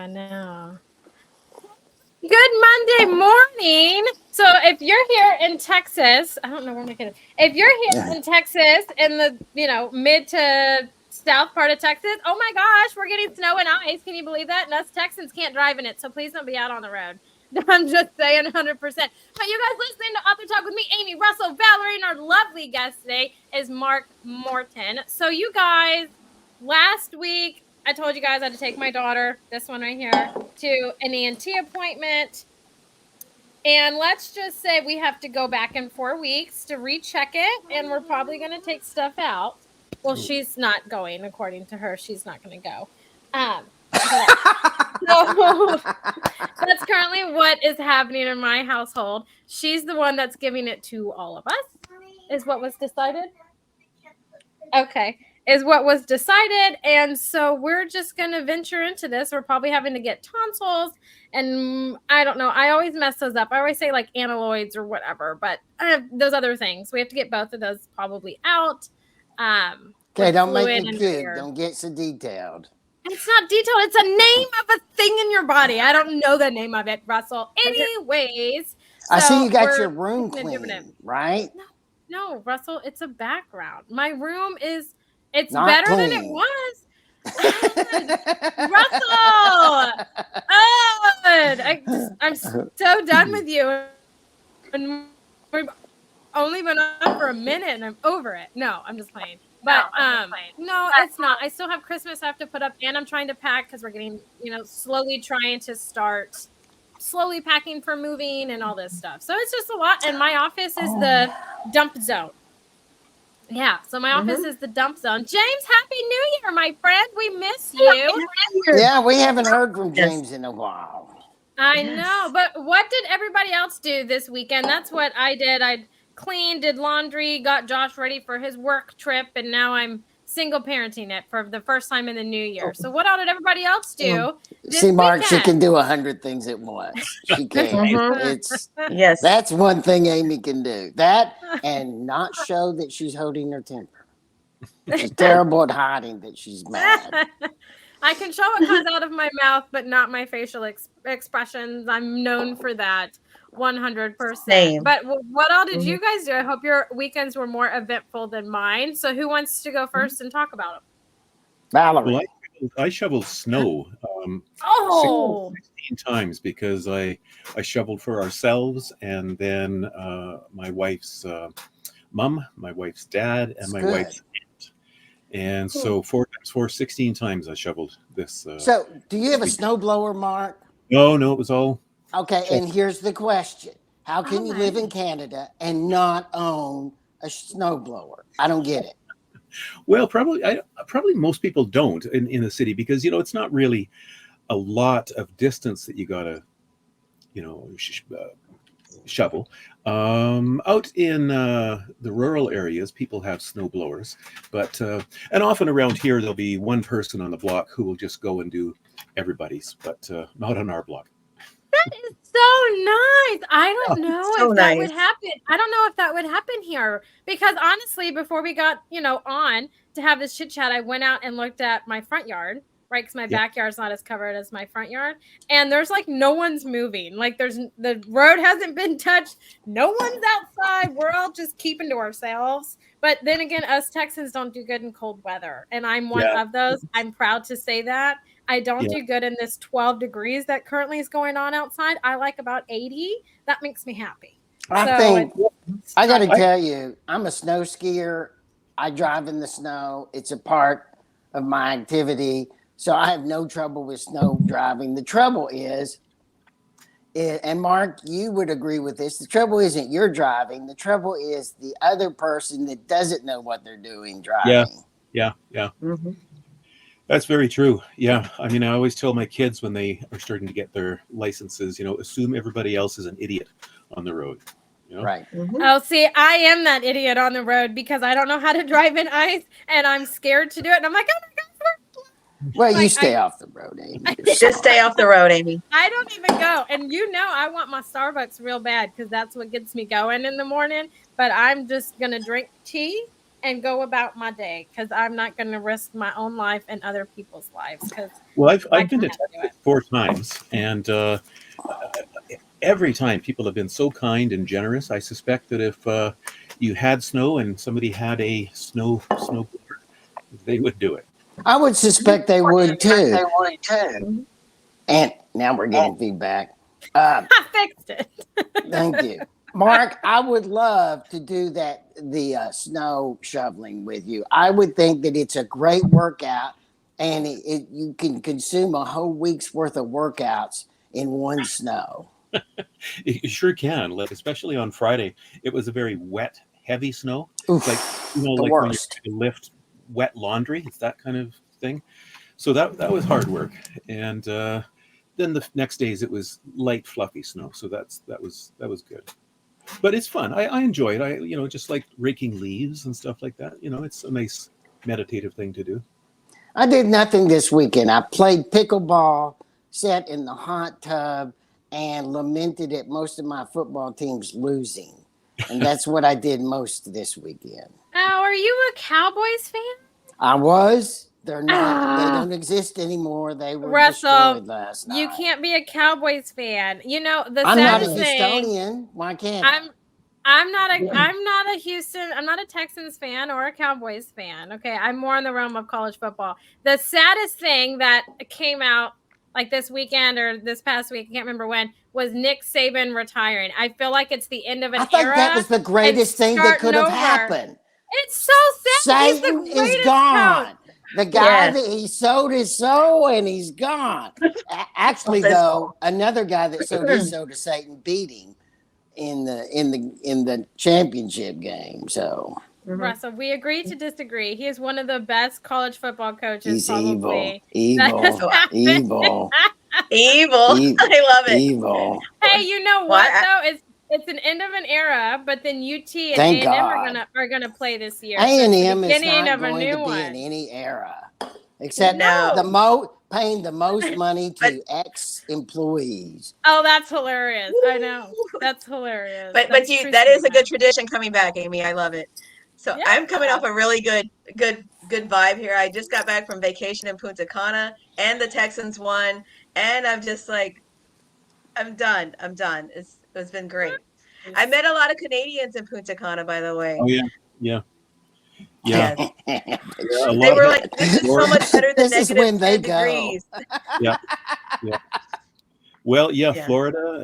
I know. Good Monday morning. So if you're here in Texas, I don't know where my kid is. If you're here in Texas in the, mid to south part of Texas, oh my gosh, we're getting snow and ice. Can you believe that? And us Texans can't drive in it. So please don't be out on the road. I'm just saying 100%. But you guys listening to Author Talk with me, Aimee, Russell, Valerie, and our lovely guest today is Morton. So you guys, last week, I told you guys I had to take my daughter, this one right here, to an ENT appointment. And let's just say we have to go back in 4 weeks to recheck it. And we're probably going to take stuff out. Well, she's not going, according to her. She's not going to go. So that's currently what is happening in my household. She's the one that's giving it to all of us, is what was decided. Okay. Is what was decided. And so we're just going to venture into this. We're probably having to get tonsils. And I don't know. I always mess those up. I always say like aneloids or whatever. But those other things. We have to get both of those probably out. Okay, don't make me cute. Don't get so detailed. It's not detailed. It's a name of a thing in your body. I don't know the name of it, Russell. Anyways. I see you got your room clean, right? No, Russell. It's a background. My room is... It's not better clean. than it was. Russell! I'm so done with you. And we've only been on for a minute and I'm over it. No, I'm just playing. But no, it's not. I still have Christmas I have to put up and I'm trying to pack because we're getting, slowly trying to start slowly packing for moving and all this stuff. So it's just a lot. And my office is the dump zone. Yeah, so my office is the dump zone. James, Happy New Year, my friend. We miss you. Yeah, we haven't heard from James in a while. I know, but what did everybody else do this weekend? That's what I did. I cleaned, did laundry, got Josh ready for his work trip, and now I'm single parenting it for the first time in the new year. So what all did everybody else do? See, Mark, she can do 100 things at once. She can. Yes. That's one thing Aimee can do. That and not show that she's holding her temper. She's terrible at hiding that she's mad. I can show what comes out of my mouth, but not my facial expressions. I'm known for that 100%. Same. But what all did you guys do? I hope your weekends were more eventful than mine. So who wants to go first and talk about them? Valerie. Well, I shoveled snow 16 times because I shoveled for ourselves and then my wife's mom, my wife's dad, and my wife's aunt. And so 4 times 4, 16 times I shoveled this. So do you have a snowblower, Mark? No, it was all. Okay, and here's the question. How can you live in Canada and not own a snowblower? I don't get it. Well, probably most people don't in the city because, it's not really a lot of distance that you got to, shovel. Out in the rural areas, people have snow blowers, but and often around here, there'll be one person on the block who will just go and do everybody's, but not on our block. That is so nice. I don't know if that would happen. I don't know if that would happen here because honestly, before we got, on to have this chit chat, I went out and looked at my front yard, right? Because my backyard's not as covered as my front yard. And there's like no one's moving. Like the road hasn't been touched. No one's outside. We're all just keeping to ourselves. But then again, us Texans don't do good in cold weather. And I'm one of those. I'm proud to say that. I don't do good in this 12 degrees that currently is going on outside. I like about 80. That makes me happy. I got to tell you, I'm a snow skier. I drive in the snow. It's a part of my activity. So I have no trouble with snow driving. The trouble is, and Mark, you would agree with this, the trouble isn't your driving. The trouble is the other person that doesn't know what they're doing driving. Yeah. That's very true. Yeah. I mean, I always tell my kids when they are starting to get their licenses, assume everybody else is an idiot on the road. Right. Oh, see, I am that idiot on the road because I don't know how to drive in ice and I'm scared to do it. And I'm like, oh my God. Well, you stay off the road, Aimee. Just stay off the road, Aimee. I don't even go. And I want my Starbucks real bad because that's what gets me going in the morning. But I'm just going to drink tea and go about my day because I'm not going to risk my own life and other people's lives. Because Well, I I've been to can't do Texas it. 4 times, and every time people have been so kind and generous. I suspect that if you had snow and somebody had a snowblower, they would do it. I would suspect they would too. Mhm. And now we're getting feedback. Uh, I fixed it. Thank you. Mark, I would love to do the snow shoveling with you. I would think that it's a great workout, and you can consume a whole week's worth of workouts in one snow. You sure can, especially on Friday. It was a very wet, heavy snow. Oof, Like the like when worst. you lift wet laundry. It's that kind of thing. So that was hard work. And then the next days it was light, fluffy snow. So that was good. But it's fun. I enjoy it. Just like raking leaves and stuff like that. It's a nice meditative thing to do. I did nothing this weekend. I played pickleball, sat in the hot tub, and lamented at most of my football teams losing. And that's what I did most this weekend. Oh, are you a Cowboys fan? I was. They're not. They don't exist anymore. They were Russell, destroyed last night. you can't be a Cowboys fan. The I'm not a saddest thing. Houstonian. Why can't I? I'm not a Houston. I'm not a Texans fan or a Cowboys fan. Okay, I'm more in the realm of college football. The saddest thing that came out like this weekend or this past week, I can't remember when, was Nick Saban retiring. I feel like it's the end of an I think era. that was the greatest thing that could have happened. It's so sad. He's the Satan greatest is gone. coach. The guy Yes. that he sowed his soul and he's gone. Actually, though, another guy that sowed his soul to Satan beat him in the championship game. So Mhm. Russell, we agree to disagree. He is one of the best college football coaches. he's probably. evil. Evil. E- I love it. evil. Hey, you know Well, what though? It's an end of an era, but then UT and Thank A&M God. are gonna play this year. So A&M it's the is beginning not of a going new to be one. in any era, except No. paying the most money to ex-employees. Oh, that's hilarious. I know. That's hilarious. But That's you true that is a statement. good tradition coming back, Amy. I love it. So Yeah. I'm coming off a really good vibe here. I just got back from vacation in Punta Cana and the Texans won. And I'm just like, I'm done. It's been great. I met a lot of Canadians in Punta Cana, by the way. Oh yeah. Yes. A They lot were of like, this is so much better than This is when they 10 go. degrees. yeah. Well, Yeah. Florida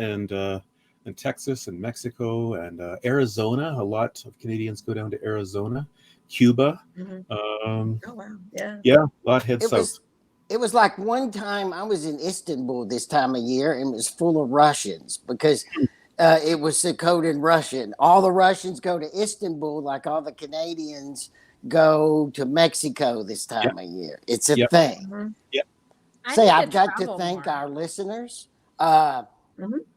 and Texas and Mexico and Arizona. A lot of Canadians go down to Arizona, Cuba. Mhm. Um, Oh, wow. Yeah. yeah, a lot head It south. was like one time I was in Istanbul this time of year and it was full of Russians because it was decoded in Russian. All the Russians go to Istanbul like all the Canadians go to Mexico this time of year. It's a Yep. thing. Mhm. I Say, need I've got to travel thank more. our listeners. Mhm.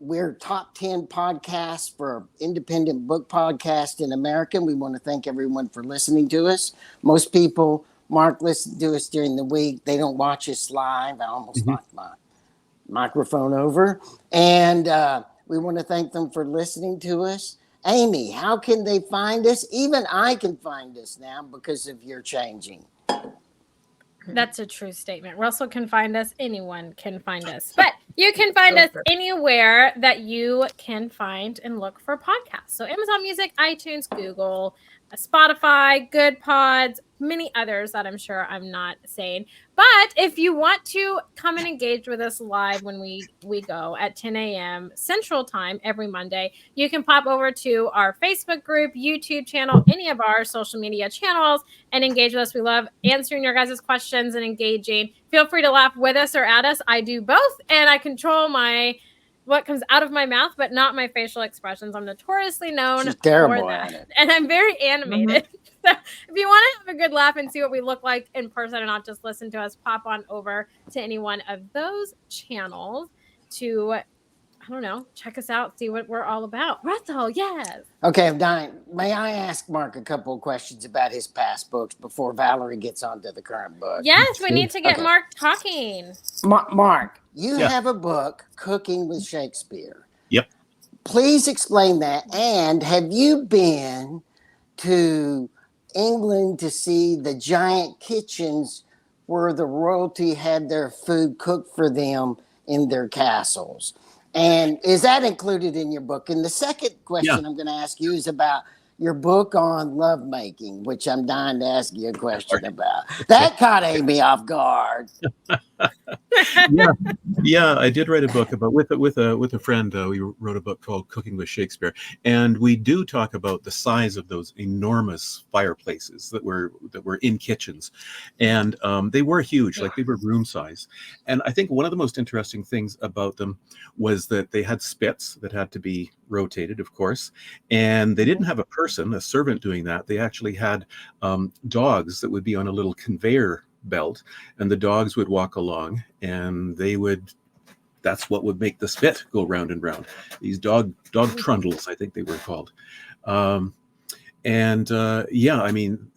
We're top 10 podcasts for independent book podcast in America. We want to thank everyone for listening to us. Most people, Mark, listen to us during the week. They don't watch us live. I almost Mhm. knocked my microphone over. And we want to thank them for listening to us. Aimee, how can they find us? Even I can find us now because of your changing. That's a true statement. Russell can find us. Anyone can find us. But you can find us anywhere that you can find and look for podcasts. So Amazon Music, iTunes, Google, Spotify, Good Pods, many others that I'm sure I'm not saying. But if you want to come and engage with us live when we go at 10 a.m. Central Time every Monday, you can pop over to our Facebook group, YouTube channel, any of our social media channels and engage with us. We love answering your guys' questions and engaging. Feel free to laugh with us or at us. I do both, and I control what comes out of my mouth, but not my facial expressions. I'm notoriously known She's terrible for that. at it. And I'm very animated. So if you want to have a good laugh and see what we look like in person and not just listen to us, pop on over to any one of those channels to, I don't know, check us out, see what we're all about. Russell, yes. Okay, I'm dying. May I ask Mark a couple of questions about his past books before Valerie gets on to the current book? Yes, we need to get Okay. Mark talking. Mark, you Yeah. have a book, Cooking with Shakespeare. Yep. Please explain that. And have you been to England to see the giant kitchens where the royalty had their food cooked for them in their castles. And is that included in your book? And the second Yeah. question I'm going to ask you is about your book on lovemaking, which I'm dying to ask you a question about. That caught Aimee off guard. Yeah, I did write a book about with a friend. We wrote a book called Cooking with Shakespeare, and we do talk about the size of those enormous fireplaces that were in kitchens, and they were huge, like they were room size. And I think one of the most interesting things about them was that they had spits that had to be rotated, of course, and they didn't have a servant doing that. They actually had dogs that would be on a little conveyor belt, and the dogs would walk along, and that's what would make the spit go round and round. These dog trundles, I think they were called. Yeah, I mean,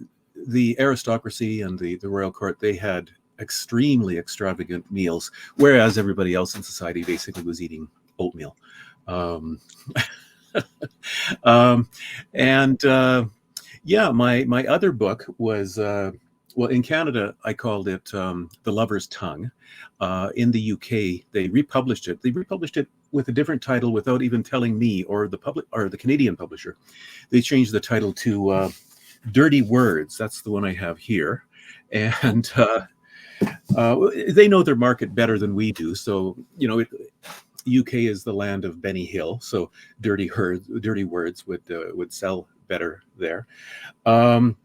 the aristocracy and the royal court, they had extremely extravagant meals, whereas everybody else in society basically was eating oatmeal. Yeah, my other book was well, in Canada, I called it The Lover's Tongue. In the UK, they republished it. They republished it with a different title without even telling me or the Canadian publisher. They changed the title to Dirty Words. That's the one I have here. And they know their market better than we do. So, UK is the land of Benny Hill. So Dirty Words would sell better there. And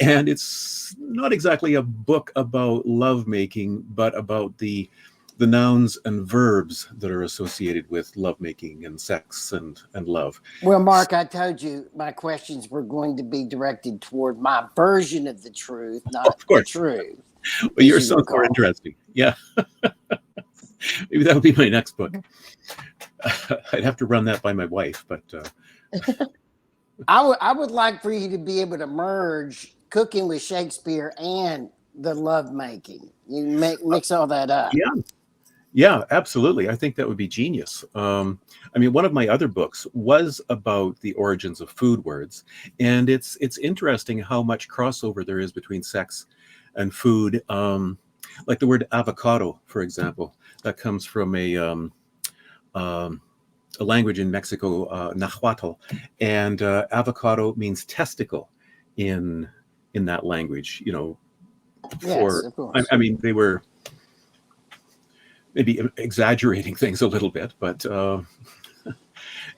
it's not exactly a book about lovemaking, but about the nouns and verbs that are associated with lovemaking and sex and love. Well, Mark, I told you my questions were going to be directed toward my version of the truth, not the truth. Well, yours sounds more interesting. Yeah. Maybe that would be my next book. I'd have to run that by my wife, but I would like for you to be able to merge Cooking with Shakespeare and the lovemaking. You mix all that up. Yeah, absolutely. I think that would be genius. I mean, one of my other books was about the origins of food words, and it's interesting how much crossover there is between sex and food. Like the word avocado, for example, that comes from a language in Mexico, Nahuatl, and avocado means testicle in that language. Yes, of course. I mean, they were maybe exaggerating things a little bit, but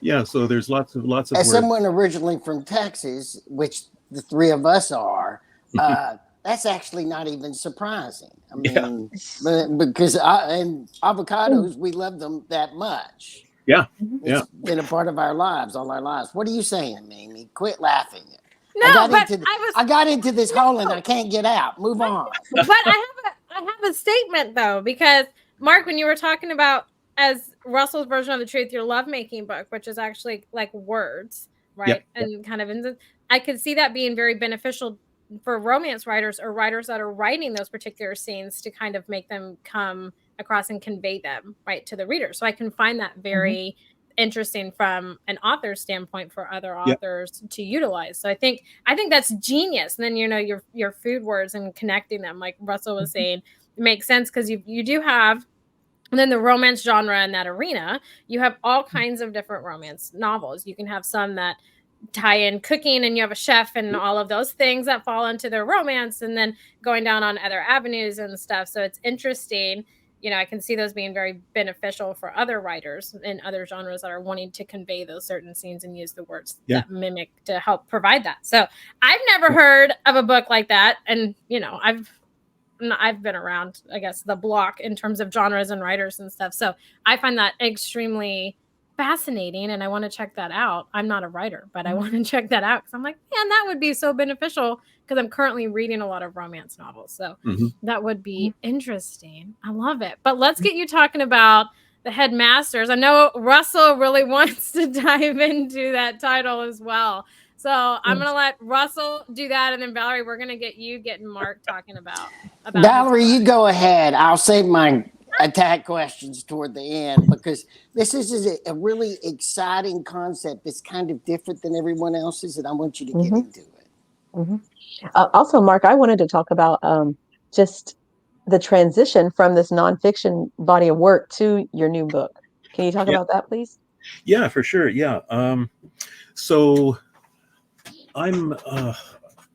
yeah. So there's lots of As words. someone originally from Texas, which the three of us are, that's actually not even surprising. I mean, because avocados, we love them that much. Yeah, It's been a part of our lives, all our lives. What are you saying, Aimee? Quit laughing. No, I got into this hole and I can't get out. Move on. But I have a statement though, because Mark, when you were talking about as Russell's version of the truth, your lovemaking book, which is actually like words, right? And kind of, I could see that being very beneficial for romance writers or writers that are writing those particular scenes to kind of make them come across and convey them right to the reader. So I can find that very interesting from an author's standpoint for other authors to utilize. So I think that's genius. And then, your food words and connecting them, like Russell was saying, makes sense because you do have, and then the romance genre in that arena, you have all kinds of different romance novels. You can have some that tie in cooking and you have a chef and all of those things that fall into their romance and then going down on other avenues and stuff. So it's interesting. I can see those being very beneficial for other writers in other genres that are wanting to convey those certain scenes and use the words that mimic to help provide that. So I've never heard of a book like that. And, I've been around, I guess, the block in terms of genres and writers and stuff. So I find that extremely fascinating and I want to check that out. I'm not a writer, but I want to check that out because I'm like, man, that would be so beneficial because I'm currently reading a lot of romance novels. So that would be interesting. I love it. But let's get you talking about the Headmasters. I know Russell really wants to dive into that title as well. So I'm going to let Russell do that. And then Valerie, we're going to get you getting Mark talking about Valerie, you go ahead. I'll save my attack questions toward the end because this is a really exciting concept. It's kind of different than everyone else's, and I want you to get into it. Hmm. Also, Mark, I wanted to talk about just the transition from this nonfiction body of work to your new book. Can you talk Yeah, about that, please? yeah, for sure. Yeah. So I'm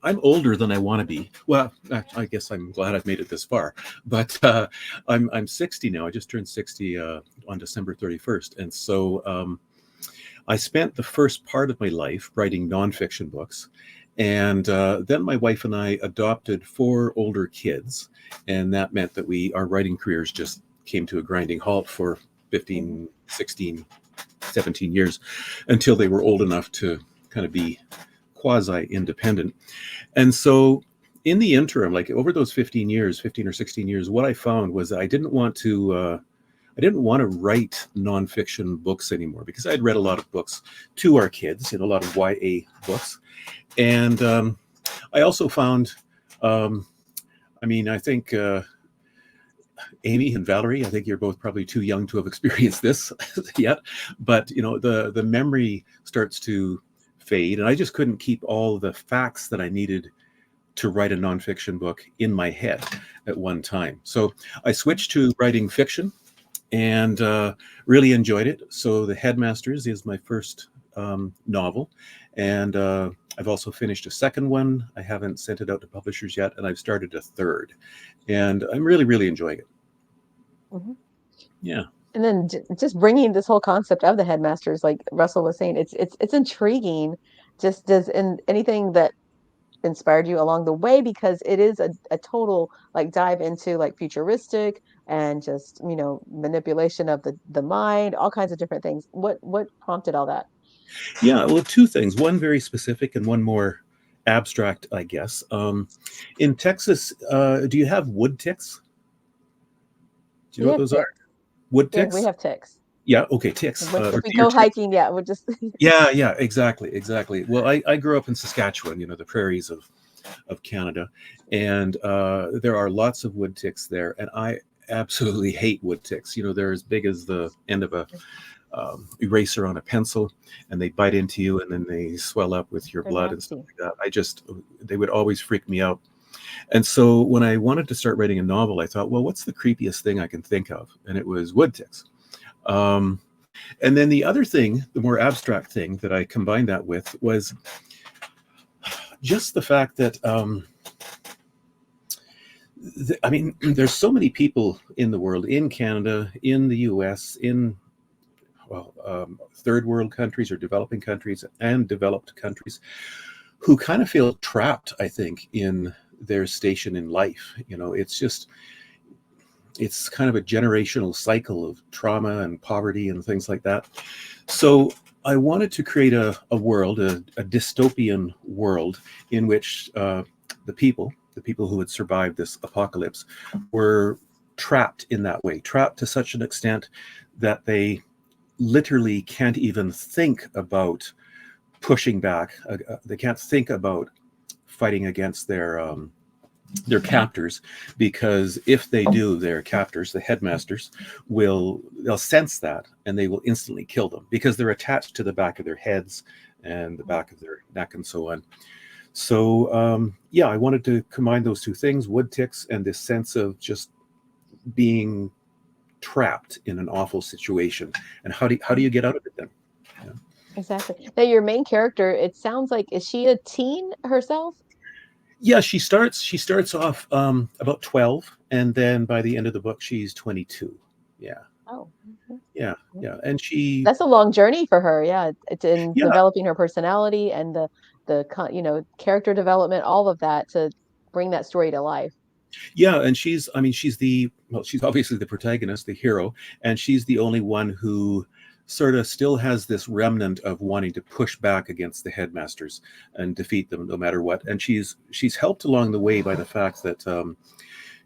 I'm older than I want to be. Well, I guess I'm glad I've made it this far. But I'm 60 now. I just turned 60 on December 31st, and so I spent the first part of my life writing nonfiction books, and then my wife and I adopted 4 older kids, and that meant that our writing careers just came to a grinding halt for Hmm. 15, 16, 17 years until they were old enough to kind of be quasi-independent. And so in the interim, like over those 15 or 16 years, what I found was that I didn't want to write nonfiction books anymore because I'd read a lot of books to our kids and a lot of YA books. And I also found, um, I think Aimee and Valerie, I think you're both probably too young to have experienced this yet, but the memory starts to fade, and I just couldn't keep all the facts that I needed to write a nonfiction book in my head at one time. So I switched to writing fiction and really enjoyed it. So The Headmasters is my first novel, and I've also finished a second one. I haven't sent it out to publishers yet, and I've started a third, and I'm really, really enjoying it. Hmm. Yeah. And then just bringing this whole concept of the headmasters, like Russell was saying, it's intriguing. Just does anything that inspired you along the way, because it is a total like dive into like futuristic and just manipulation of the mind, all kinds of different things. What prompted all that? Yeah, well, two things, one very specific and one more abstract, I guess. In Texas, do you have wood ticks? Do you know We what have those are? ticks. Wood Yeah, we ticks? have ticks. Yeah, okay, ticks, If or we deer go ticks. hiking, yeah, we're just Yeah, yeah, exactly, exactly. Well, I grew up in Saskatchewan, the prairies of Canada, and there are lots of wood ticks there, and I absolutely hate wood ticks. They're as big as the end of a eraser on a pencil, and they bite into you, and then they swell up with your they're blood and stuff nasty. like that. They would always freak me out. And so when I wanted to start writing a novel, I thought, well, what's the creepiest thing I can think of? And it was wood ticks. Um, and then the other thing, the more abstract thing that I combined that with was just the fact that, there's so many people in the world, in Canada, in the US, in third world countries or developing countries and developed countries who kind of feel trapped, I think, in their station in life. It's kind of a generational cycle of trauma and poverty and things like that. So I wanted to create a world, a dystopian world in which the people who had survived this apocalypse were trapped in that way, trapped to such an extent that they literally can't even think about pushing back. They can't think about fighting against their captors, because if they do, their captors, the headmasters, they'll sense that and they will instantly kill them because they're attached to the back of their heads and the back of their neck and so on. So yeah, I wanted to combine those two things, wood ticks and this sense of just being trapped in an awful situation. And how do you get out of it then? Yeah. Exactly. Now, your main character, it sounds like, is she a teen herself? Yeah, she starts off about 12, and then by the end of the book she's 22. Yeah. Oh, mhm. Yeah, yeah. And she, That's a long journey for her. Yeah, it's in yeah, developing her personality and character development, all of that to bring that story to life. yeah. And she's obviously the protagonist, the hero, and she's the only one who sort of still has this remnant of wanting to push back against the headmasters and defeat them no matter what. And she's helped along the way by the fact that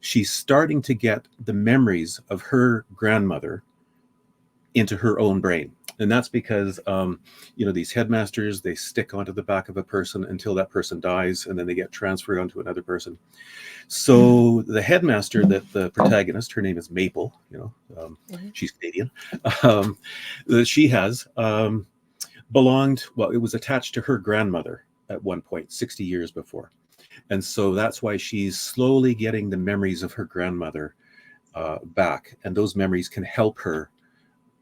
she's starting to get the memories of her grandmother into her own brain. And that's because these headmasters, they stick onto the back of a person until that person dies, and then they get transferred onto another person. So the headmaster, that the protagonist, her name is Maple, Mhm. she's Canadian, that she has belonged, well, it was attached to her grandmother, at one point, 60 years before. And so that's why she's slowly getting the memories of her grandmother back. And those memories can help her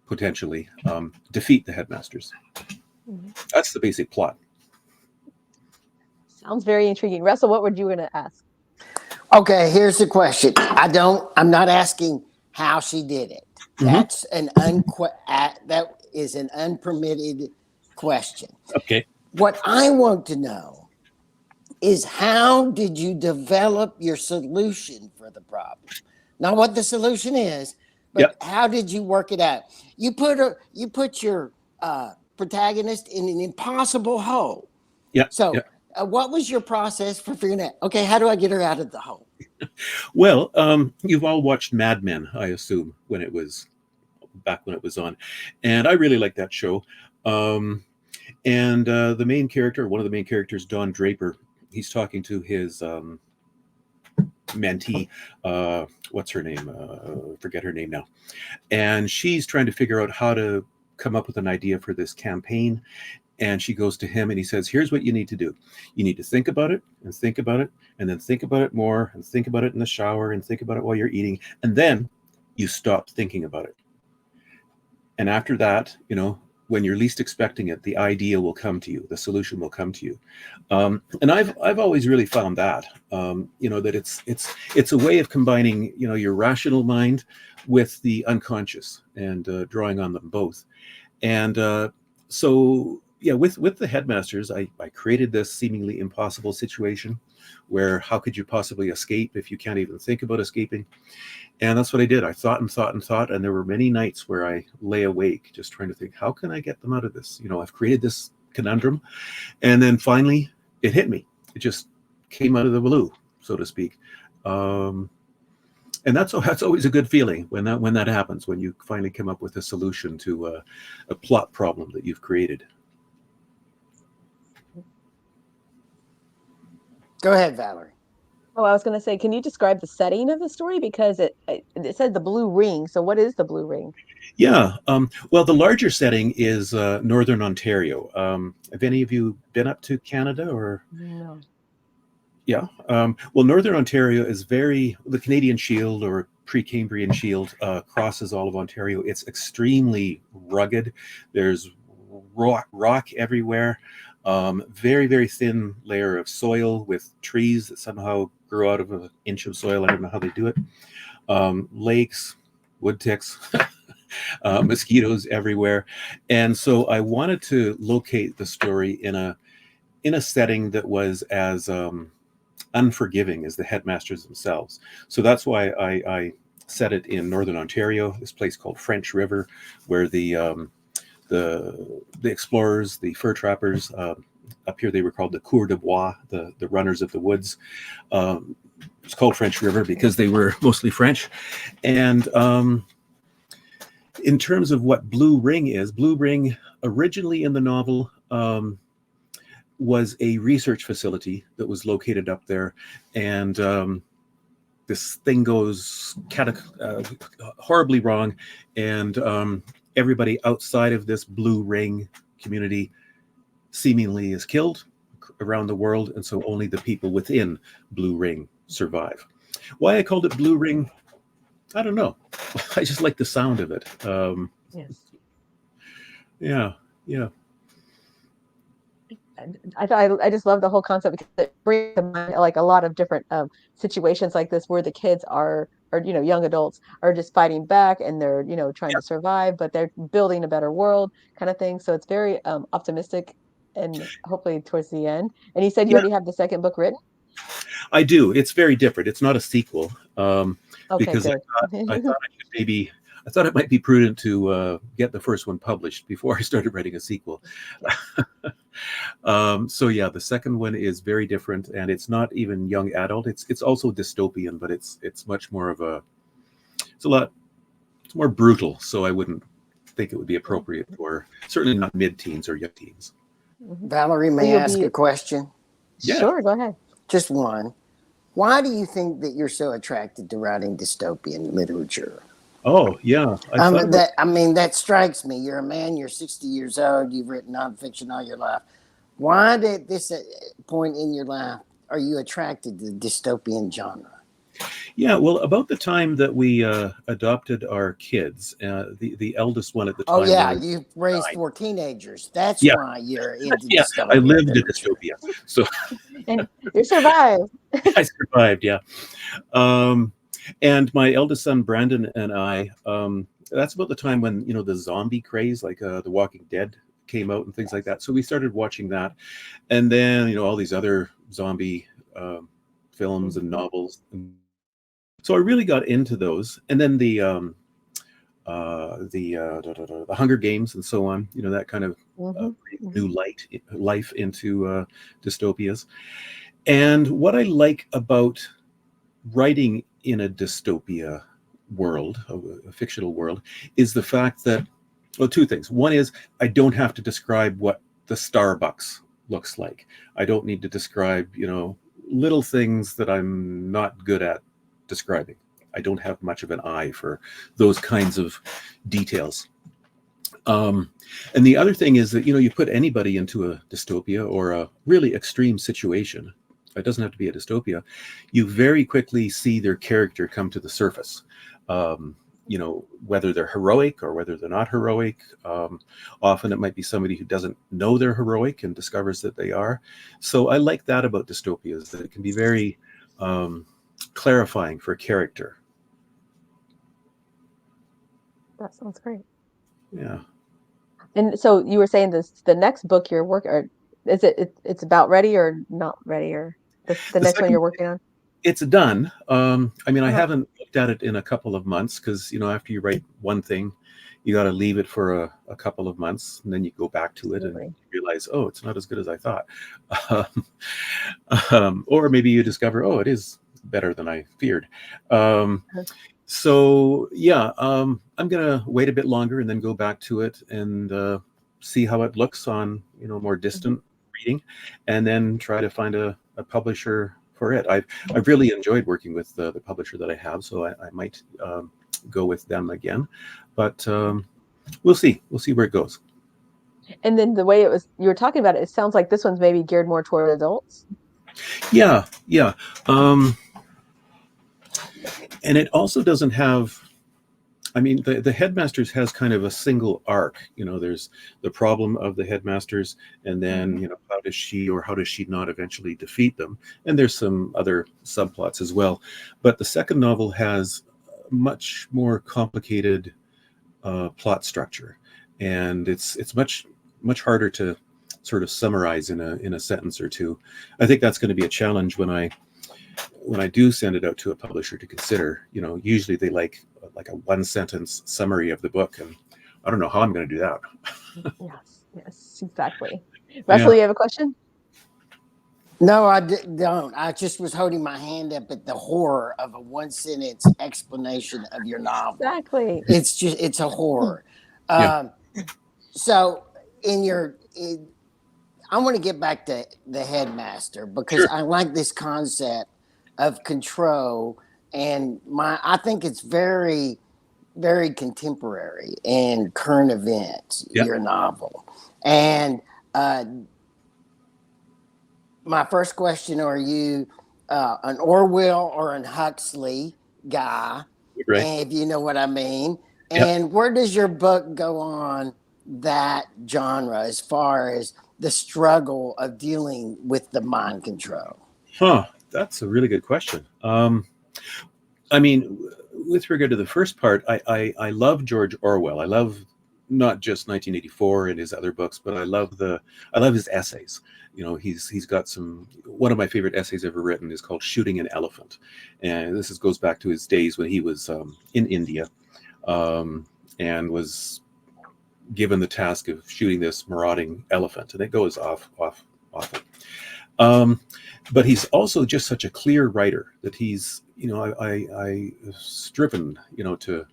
potentially defeat the Headmasters. That's the basic plot. Sounds very intriguing. Russell, what were you going to ask? Okay, here's the question. I'm not asking how she did it. That's that is an unpermitted question. Okay. What I want to know is, how did you develop your solution for the problem? Not what the solution is, but how did you work it out? You put your protagonist in an impossible hole. Yeah. So what was your process for figuring out, okay, how do I get her out of the hole? Well, you've all watched Mad Men, I assume, when it was on. And I really liked that show. And the main character, one of the main characters, Don Draper, he's talking to his mentee, what's her name? Forget her name now. And she's trying to figure out how to come up with an idea for this campaign. And she goes to him and he says, here's what you need to do. You need to think about it and think about it, and then think about it more, and think about it in the shower, and think about it while you're eating. And then you stop thinking about it. And after that, you know, when you're least expecting it, the idea will come to you, the solution will come to you. And I've always really found that, you know, that it's a way of combining, you know, your rational mind with the unconscious and drawing on them both. And so, yeah, with the Headmasters, I created this seemingly impossible situation where how could you possibly escape if you can't even think about escaping? And that's what I did. I thought and thought and thought, and there were many nights where I lay awake just trying to think, how can I get them out of this? You know, I've created this conundrum, and then finally it hit me. It just came out of the blue, so to speak. And that's always a good feeling when that happens, when you finally come up with a solution to a plot problem that you've created. Go ahead, Valerie. Oh, I was going to say, can you describe the setting of the story? Because it said the blue ring. So what is the blue ring? Yeah. Well, the larger setting is Northern Ontario. Have any of you been up to Canada or? No. Yeah. Well, Northern Ontario is the Canadian Shield or Precambrian Shield crosses all of Ontario. It's extremely rugged. There's rock everywhere. Very, very thin layer of soil with trees that somehow grow out of an inch of soil. I don't know how they do it. Lakes, wood ticks, mosquitoes everywhere. And so I wanted to locate the story in a setting that was as unforgiving as the Headmasters themselves. So that's why I set it in Northern Ontario, this place called French River, where the explorers, the fur trappers, up here they were called the coureurs de bois, the runners of the woods. It's called French River because they were mostly French. And in terms of what Blue Ring is, Blue Ring originally in the novel was a research facility that was located up there. And this thing goes horribly wrong. And everybody outside of this Blue Ring community seemingly is killed around the world, and so only the people within Blue Ring survive. Why I called it Blue Ring, I don't know. I just like the sound of it. Yes. Yeah. I just love the whole concept because it brings to mind like a lot of different situations like this where the kids are, or you know, young adults are just fighting back and they're, you know, trying to survive, but they're building a better world kind of thing. So it's very optimistic, and hopefully towards the end. And you said you already have the second book written? I do. It's very different. It's not a sequel. Okay, because good. I thought it might be prudent to get the first one published before I started writing a sequel. So yeah, the second one is very different, and it's not even young adult. It's also dystopian, but it's much more of it's more brutal. So I wouldn't think it would be appropriate for, certainly not mid-teens or young teens. Valerie, may I ask a question? Yeah. Sure, go ahead. Just one. Why do you think that you're so attracted to writing dystopian literature? Oh, yeah. That strikes me. You're a man, you're 60 years old, you've written nonfiction all your life. Why at this point in your life are you attracted to the dystopian genre? Yeah, well, about the time that we adopted our kids, the eldest one at the Oh time yeah, was you raised 9. 4 teenagers. That's Yeah, why you're into yeah, I dystopian lived in literature. dystopia, so And you survived. I survived. Yeah, and my eldest son Brandon and I. That's about the time when the zombie craze, like The Walking Dead, came out and things like that. So we started watching that, and then all these other zombie films and novels. So I really got into those, and then the Hunger Games and so on. That kind of new life into dystopias. And what I like about writing in a dystopia world, a fictional world, is the fact that, well, two things. One is I don't have to describe what the Starbucks looks like. I don't need to describe, little things that I'm not good at describing. I don't have much of an eye for those kinds of details. And the other thing is that, you put anybody into a dystopia or a really extreme situation. It doesn't have to be a dystopia. You very quickly see their character come to the surface. Whether they're heroic or whether they're not heroic. Often it might be somebody who doesn't know they're heroic and discovers that they are. So I like that about dystopias, that it can be very clarifying for character. That sounds great. Yeah. And so you were saying the next book you're working, or is it's about ready or not ready, or the next one you're working on? It's done. I Uh-huh. haven't looked at it in a couple of months because, after you write one thing, you got to leave it for a couple of months, and then you go back to it and Absolutely. realize, oh, it's not as good as I thought. Or maybe you discover, oh, it is better than I feared. So yeah, I'm gonna wait a bit longer and then go back to it and see how it looks on more distant reading, and then try to find a publisher for it. I've really enjoyed working with the publisher that I have, so I might go with them again, but we'll see where it goes. And then the way you were talking about it, it sounds like this one's maybe geared more toward adults. Yeah. And it also doesn't have, the Headmasters has kind of a single arc. There's the problem of the Headmasters, and then, how does she not eventually defeat them? And there's some other subplots as well. But the second novel has much more complicated plot structure, and it's much harder to sort of summarize in a sentence or two. I think that's going to be a challenge when I do send it out to a publisher to consider. Usually they like a one sentence summary of the book, and I don't know how I'm going to do that. Yes, exactly. Russell, you have a question? No, I don't. I just was holding my hand up at the horror of a one sentence explanation of your novel. Exactly. It's a horror. Yeah. So I want to get back to the Headmaster because Sure. I like this concept of control, and I think it's very, very contemporary and current events. Yeah. Your novel, and my first question: are you an Orwell or an Huxley guy? Right. And if you know what I mean. Yep. And where does your book go on that genre as far as the struggle of dealing with the mind control? That's a really good question. With regard to the first part, I love George Orwell. I love not just 1984 and his other books, but I love his essays. He's got one of my favorite essays ever written is called Shooting an Elephant. And this goes back to his days when he was in India and was given the task of shooting this marauding elephant, and it goes awful. But he's also just such a clear writer that he's, I striven, to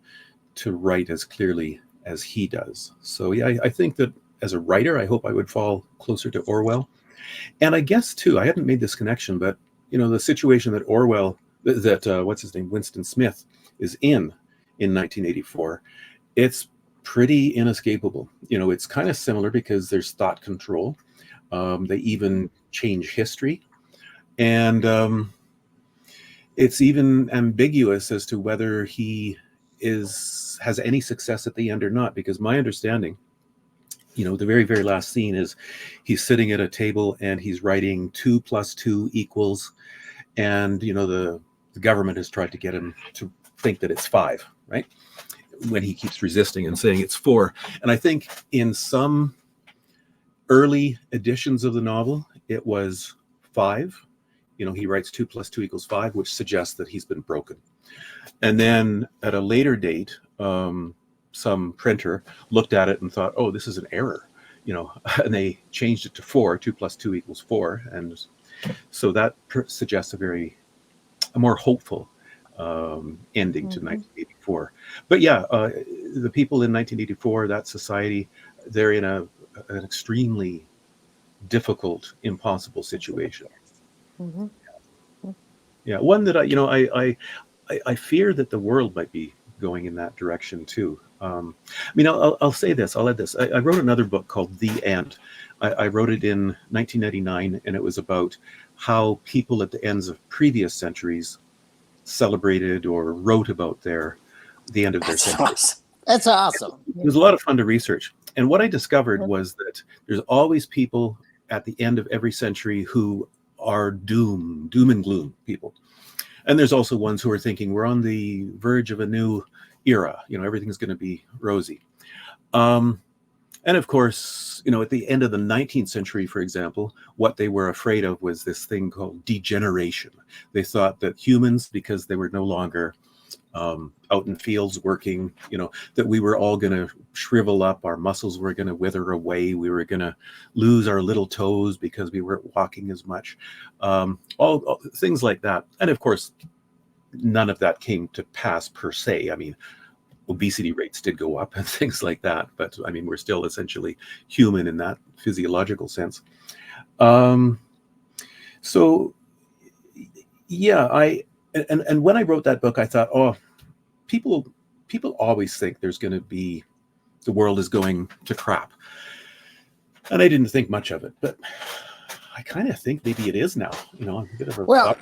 write as clearly as he does. So yeah, I think that as a writer, I hope I would fall closer to Orwell. And I guess too, I hadn't made this connection, but the situation that Orwell, what's his name, Winston Smith, is in 1984, it's pretty inescapable. It's kind of similar because there's thought control. They even change history. And it's even ambiguous as to whether he has any success at the end or not, because my understanding, the very, very last scene is he's sitting at a table and he's writing 2 + 2 =, and the government has tried to get him to think that it's 5, right? When he keeps resisting and saying it's 4. And I think in some early editions of the novel, it was 5. He writes 2 + 2 = 5, which suggests that he's been broken. And then at a later date, some printer looked at it and thought, oh, this is an error, and they changed it to 4. 2 + 2 = 4. And so that suggests a more hopeful ending to 1984. But yeah, the people in 1984, that society, they're in an extremely difficult, impossible situation. Mm-hmm. Yeah, one that I fear that the world might be going in that direction too. I'll say this. I'll add this. I wrote another book called The End. I wrote it in 1999, and it was about how people at the ends of previous centuries celebrated or wrote about the end of their century. Awesome. That's awesome. It was a lot of fun to research. And what I discovered was that there's always people at the end of every century who are doom and gloom people. And there's also ones who are thinking we're on the verge of a new era. Everything's going to be rosy. And of course, at the end of the 19th century, for example, what they were afraid of was this thing called degeneration. They thought that humans, because they were no longer out in fields working, that we were all going to shrivel up, our muscles were going to wither away, we were going to lose our little toes because we weren't walking as much, all things like that. And of course, none of that came to pass per se. I mean, obesity rates did go up and things like that, but I mean, we're still essentially human in that physiological sense. So yeah, and when I wrote that book, I thought, oh, people always think there's going to be, the world is going to crap. And I didn't think much of it, but I kind of think maybe it is now, I'm a bit of a... Well,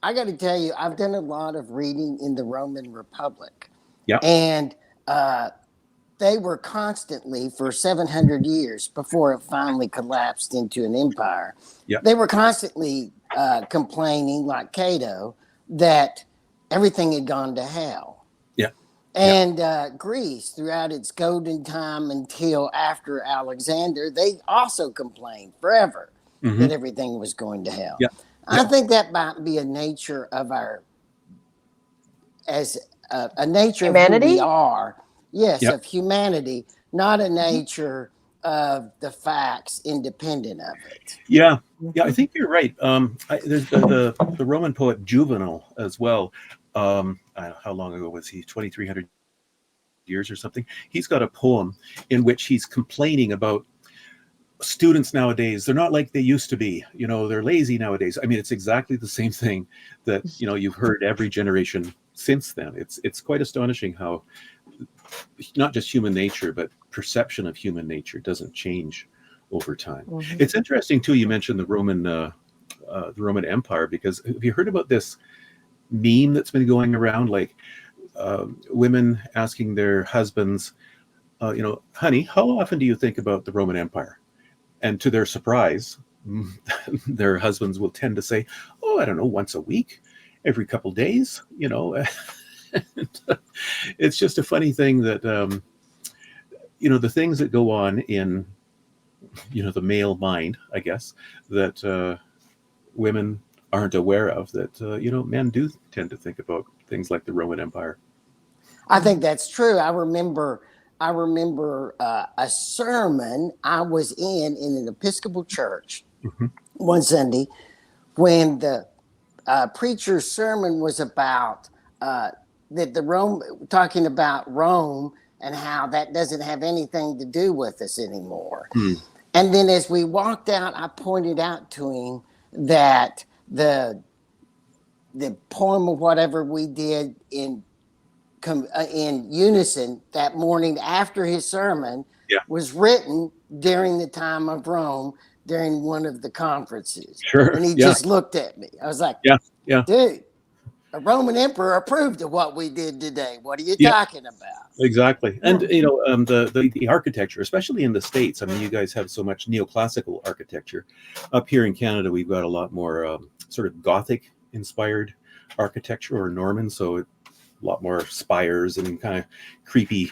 I got to tell you, I've done a lot of reading in the Roman Republic. Yeah. And they were constantly, for 700 years before it finally collapsed into an empire, they were constantly complaining, like Cato, that everything had gone to hell. Yeah. And Greece, throughout its golden time until after Alexander, they also complained forever that everything was going to hell. Yeah. I think that might be a nature of a nature Humanity? of who we are. Yes, Yep. of humanity, not a nature of the facts independent of it. Yeah, I think you're right. There's the Roman poet Juvenal as well. How long ago was he? 2,300 years or something. He's got a poem in which he's complaining about students nowadays. They're not like they used to be. They're lazy nowadays. I mean, it's exactly the same thing that you've heard every generation since then. It's quite astonishing how not just human nature, but perception of human nature doesn't change over time. It's interesting too. You mentioned the Roman Empire, because have you heard about this meme that's been going around, like women asking their husbands, honey, how often do you think about the Roman Empire? And to their surprise, their husbands will tend to say, oh, I don't know, once a week, every couple days, It's just a funny thing that, the things that go on in, the male mind, I guess, that women aren't aware of, that, men do tend to think about things like the Roman Empire. I think that's true. I remember a sermon I was in an Episcopal church one Sunday when the preacher's sermon was about talking about Rome and how that doesn't have anything to do with us anymore. And then as we walked out, I pointed out to him that the poem of whatever we did in unison that morning after his sermon Yeah. was written during the time of Rome during one of the conferences. Sure. And he Yeah. just looked at me. I was like, Yeah. Yeah. dude, a Roman emperor approved of what we did today. What are you Yeah. talking about? Exactly. And the architecture, especially in the States, I mean, you guys have so much neoclassical architecture. Up here in Canada, we've got a lot more sort of Gothic inspired architecture, or Norman, so a lot more spires and kind of creepy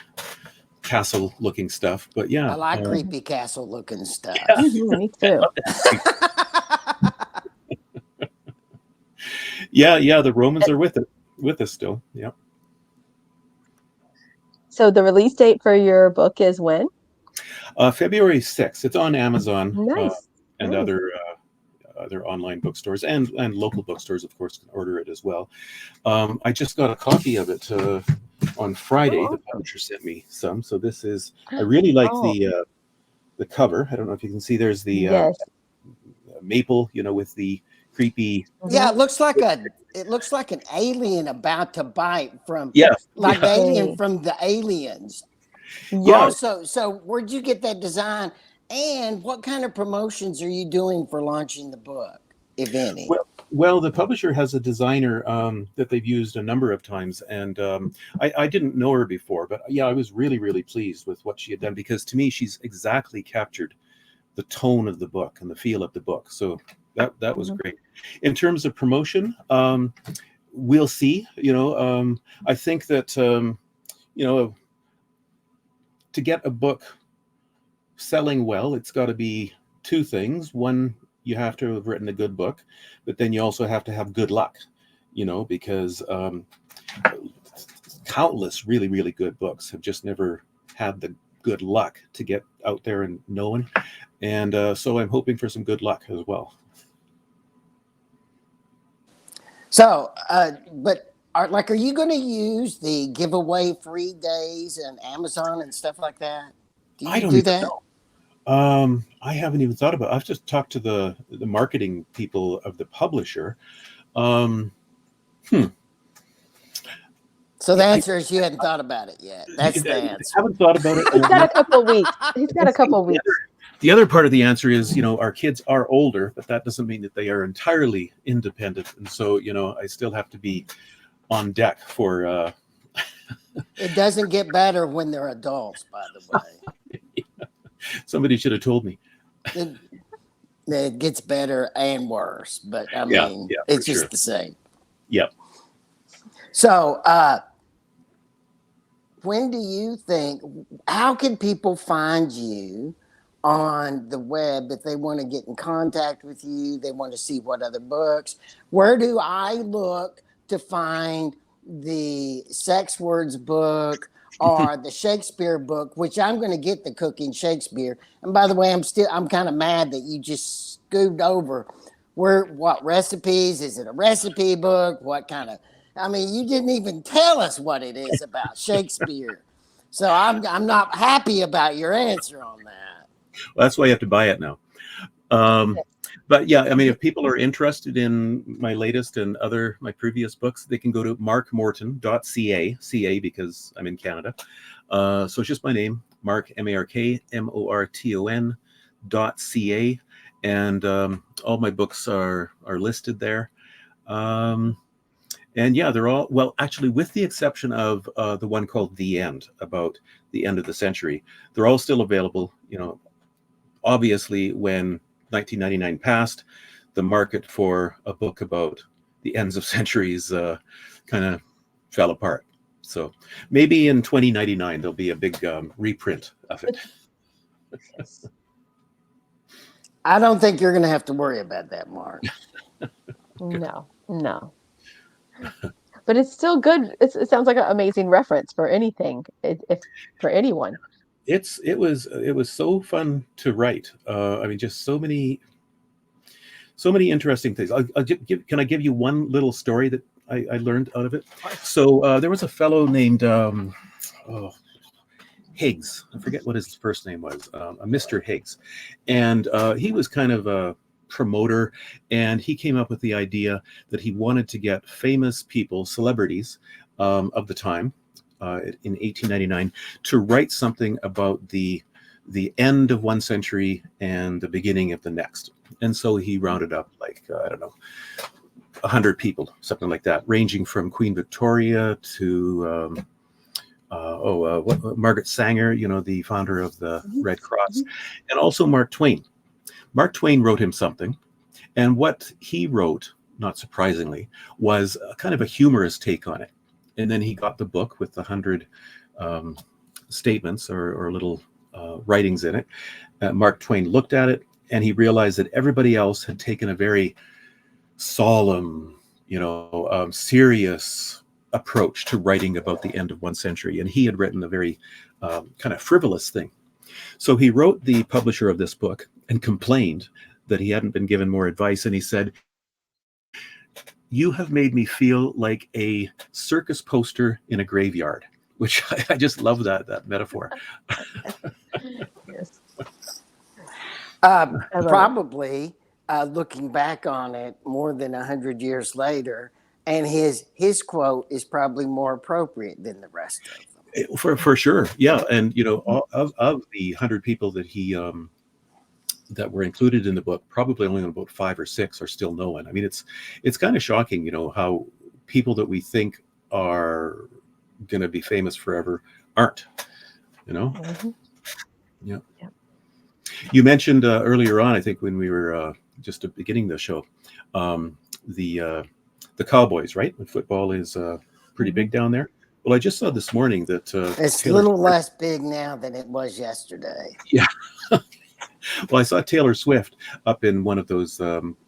castle looking stuff. But yeah, I like creepy castle looking stuff. Me too. yeah, the Romans are with us still. Yeah. So the release date for your book is when? February 6th. It's on Amazon Nice. and Nice. other online bookstores, and local bookstores, of course, can order it as well. I just got a copy of it on Friday. Oh, The awesome. publisher sent me some. So this is, I really like Oh, the cover. I don't know if you can see. There's the yes. maple, with the creepy. Yeah, Mhm. it looks like an alien about to bite from Yeah. like the Yeah. alien Hey. from the Aliens. Yeah. Also, so where'd you get that design? And what kind of promotions are you doing for launching the book, if any? Well, the publisher has a designer that they've used a number of times, and I didn't know her before, but yeah, I was really, really pleased with what she had done, because to me, she's exactly captured the tone of the book and the feel of the book. So that was Mhm. great. In terms of promotion, we'll see. I think that to get a book selling well, it's got to be two things. One, you have to have written a good book, but then you also have to have good luck, because countless really, really good books have just never had the good luck to get out there and known. And so I'm hoping for some good luck as well. So, but are you going to use the giveaway free days and Amazon and stuff like that? Do I you don't do even that? know. I haven't even thought about it. I've just talked to the marketing people of the publisher. So the answer is you hadn't thought about it yet. That's the I answer. haven't thought about it. He's got a couple of weeks. He's got a couple of weeks. The other part of the answer is, our kids are older, but that doesn't mean that they are entirely independent. And so, I still have to be on deck for. It doesn't get better when they're adults, by the way. Somebody should have told me. It gets better and worse, but I Yeah, mean, yeah, it's for just sure. the same. Yep. So, when do you think, how can people find you on the web if they want to get in contact with you? They want to see what other books. Where do I look to find the Sex Words book or the Shakespeare book, which I'm going to get the Cooking Shakespeare. And by the way, I'm kind of mad that you just scooped over what recipes? Is it a recipe book? What kind of, I mean, you didn't even tell us what it is about Shakespeare. So I'm not happy about your answer on that. Well, that's why you have to buy it now. But yeah, I mean, if people are interested in my latest and my previous books, they can go to markmorton.ca, CA because I'm in Canada. So it's just my name, Mark, MARKMORTON.ca. And all my books are listed there. And yeah, they're all, well, actually, with the exception of the one called The End, about the end of the century, they're all still available. Obviously, when 1999 passed, the market for a book about the ends of centuries kind of fell apart. So maybe in 2099, there'll be a big reprint of it. I don't think you're going to have to worry about that, Mark. No. But it's still good. It sounds like an amazing reference for anything, if for anyone. It was so fun to write. I mean, just so many interesting things. Can I give you one little story that I learned out of it? So there was a fellow named Higgs. I forget what his first name was. A Mr. Higgs, and he was kind of a promoter, and he came up with the idea that he wanted to get famous people, celebrities of the time, in 1899, to write something about the the end of one century and the beginning of the next. And so he rounded up like, I don't know, 100 people, something like that, ranging from Queen Victoria to Margaret Sanger, the founder of the Red Cross, and also Mark Twain. Mark Twain wrote him something, and what he wrote, not surprisingly, was a kind of a humorous take on it. And then he got the book with the 100 statements or little writings in it. Mark Twain looked at it, and he realized that everybody else had taken a very solemn, serious approach to writing about the end of one century, and he had written a very kind of frivolous thing. So he wrote the publisher of this book and complained that he hadn't been given more advice, and he said, "You have made me feel like a circus poster in a graveyard," which I just love that metaphor. Yes. Probably looking back on it more than 100 years later, and his quote is probably more appropriate than the rest of them. For sure, yeah. And of the 100 people that he that were included in the book, probably only about 5 or 6 are still known. I mean, it's kind of shocking, how people that we think are going to be famous forever aren't. Yeah. You mentioned earlier on, I think when we were just beginning the show, the Cowboys, right? When football is pretty big down there. Well, I just saw this morning that it's a little less big now than it was yesterday. Yeah. Well, I saw Taylor Swift up in one of those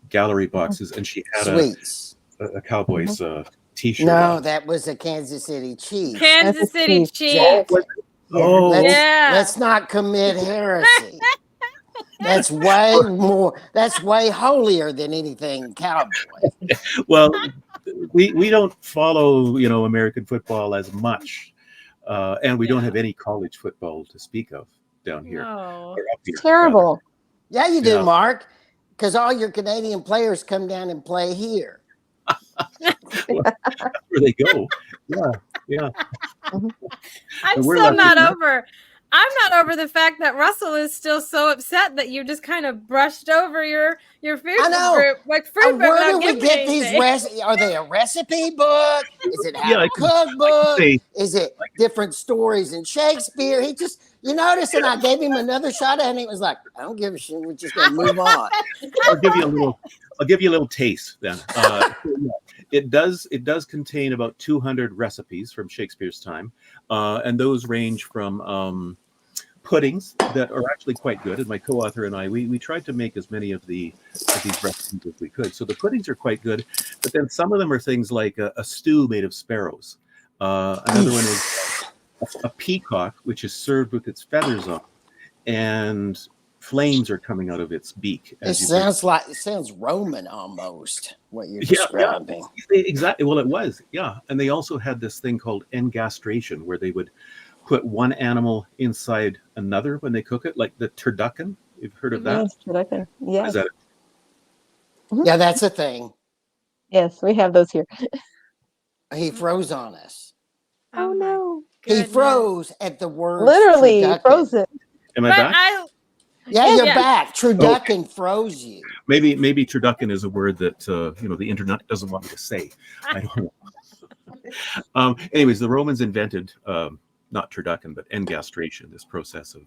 gallery boxes, and she had a Cowboys T-shirt. No, on. That was a Kansas City Chiefs. Kansas City Chiefs. Oh, let's not commit heresy. That's way more. That's way holier than anything Cowboy. Well, we don't follow American football as much, and we don't have any college football to speak of down here. No. Or up here, Terrible. Yeah, you do, Mark, because all your Canadian players come down and play here. Well, that's where they go. Yeah. I'm still not over. I'm not over the fact that Russell is still so upset that you just kind of brushed over your food group. Like fruit where do we get these recipes? Are they a recipe book? Is it a cookbook? Is it different stories in Shakespeare? He just, you notice, and I gave him another shot and he was like, I don't give a shit. We're just gonna move on. I'll give you a little taste then. It does contain about 200 recipes from Shakespeare's time, and those range from puddings that are actually quite good. And my co-author and I, we tried to make as many of these recipes as we could. So the puddings are quite good, but then some of them are things like a stew made of sparrows. Another one is a peacock, which is served with its feathers on, and flames are coming out of its beak. It sounds Roman almost, what you're describing. Yeah, exactly. Well, it was, yeah. And they also had this thing called engastration, where they would put one animal inside another when they cook it, like the turducken. You've heard of that? Yes, turducken. Yes. Is that Yeah, that's a thing. Yes, we have those here. He froze on us. Oh no. He froze at the word. Literally froze it. Am I back? You're back. Turducken froze you. Maybe turducken is a word that the internet doesn't want me to say. I don't know. Anyways, the Romans invented not turducken, but engastration, this process of.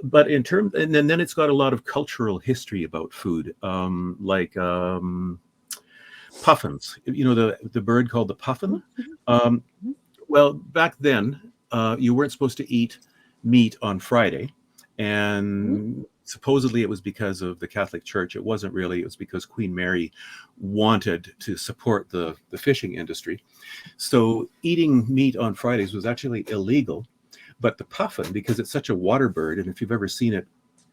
But and then it's got a lot of cultural history about food, like puffins. The bird called the puffin. Well, back then, you weren't supposed to eat meat on Friday. And supposedly it was because of the Catholic Church. It wasn't really. It was because Queen Mary wanted to support the fishing industry. So eating meat on Fridays was actually illegal. But the puffin, because it's such a water bird, and if you've ever seen it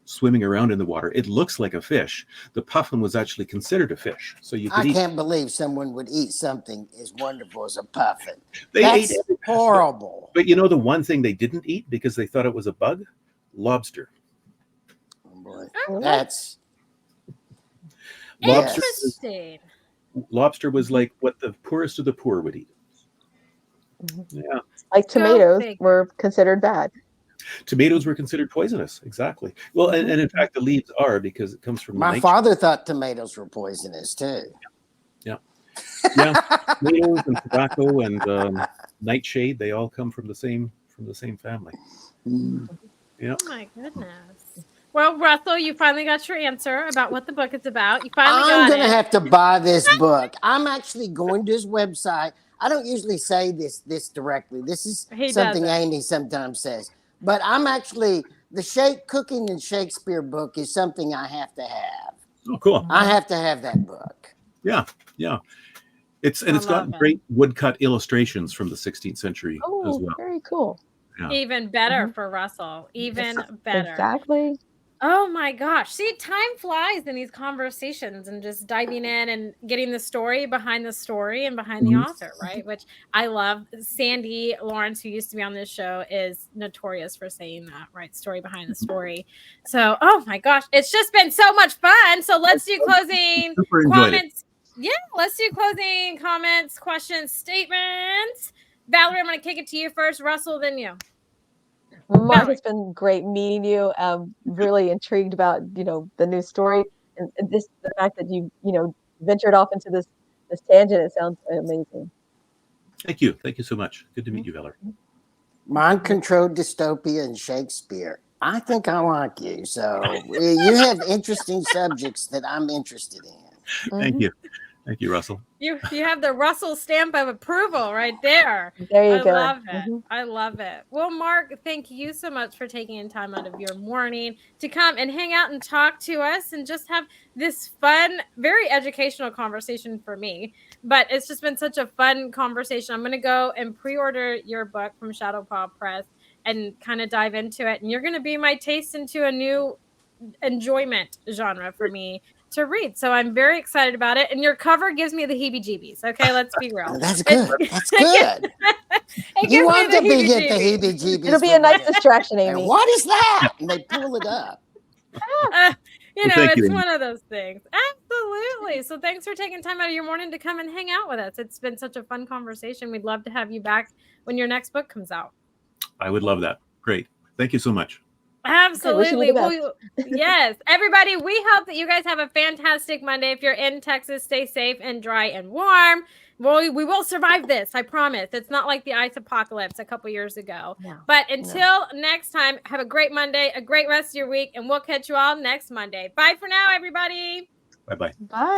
swimming around in the water, it looks like a fish. The puffin was actually considered a fish. So you could can't believe someone would eat something as wonderful as a puffin. That's horrible. But the one thing they didn't eat because they thought it was a bug? Lobster. Oh boy. That's interesting. Lobster was like what the poorest of the poor would eat. Yeah. Like tomatoes were considered bad. Tomatoes were considered poisonous. Exactly. Well, and in fact, the leaves are, because it comes from the My father thought tomatoes were poisonous too. Yeah. Tomatoes and tobacco and nightshade, they all come from the same family. Yeah. Oh my goodness. Well, Russell, you finally got your answer about what the book is about. You finally I'm got going to it. have to buy this book. I'm actually going to his website. I don't usually say this directly. This is He something doesn't. Aimee sometimes says. But I'm actually, Cooking and Shakespeare book is something I have to have. Oh, cool. I have to have that book. Yeah. It's love got it. great woodcut illustrations from the 16th century as Oh, well. very cool. Yeah. Even better for Russell. Even better. Exactly. Oh my gosh. See, time flies in these conversations and just diving in and getting the story behind the story and behind the author, right? Which I love. Sandy Lawrence, who used to be on this show, is notorious for saying that, right? Story behind the story. So, oh my gosh, it's just been so much fun. So let's do closing Super enjoyed it. comments. Yeah, let's do closing comments, questions, statements. Valerie, I'm going to kick it to you first. Russell, then you. Mark, Valerie. it's been great meeting you. Really intrigued about, the new story and this, the fact that you ventured off into this tangent. It sounds amazing. Thank you. Thank you so much. Good to meet you, Valerie. Mind controlled dystopia and Shakespeare. I think I like you. So you have interesting subjects that I'm interested in. Thank you. Thank you, Russell. You have the Russell stamp of approval right there. There you go. Love it. I love it. Well, Mark, thank you so much for taking time out of your morning to come and hang out and talk to us and just have this fun, very educational conversation for me. But it's just been such a fun conversation. I'm going to go and pre-order your book from Shadowpaw Press and kind of dive into it. And you're going to be my taste into a new enjoyment genre for me to read. So I'm very excited about it. And your cover gives me the heebie-jeebies. Okay, let's be real. That's good. That's good. You want to be get the heebie-jeebies. It'll be a nice distraction, And Aimee. what is that? And they pull it up. It's one of those things. Absolutely. So thanks for taking time out of your morning to come and hang out with us. It's been such a fun conversation. We'd love to have you back when your next book comes out. I would love that. Great. Thank you so much. Absolutely. Yes. Everybody, we hope that you guys have a fantastic Monday. If you're in Texas, stay safe and dry and warm. We will survive this. I promise. It's not like the ice apocalypse a couple years ago. No, but until next time, have a great Monday, a great rest of your week, and we'll catch you all next Monday. Bye for now, everybody. Bye-bye. Bye.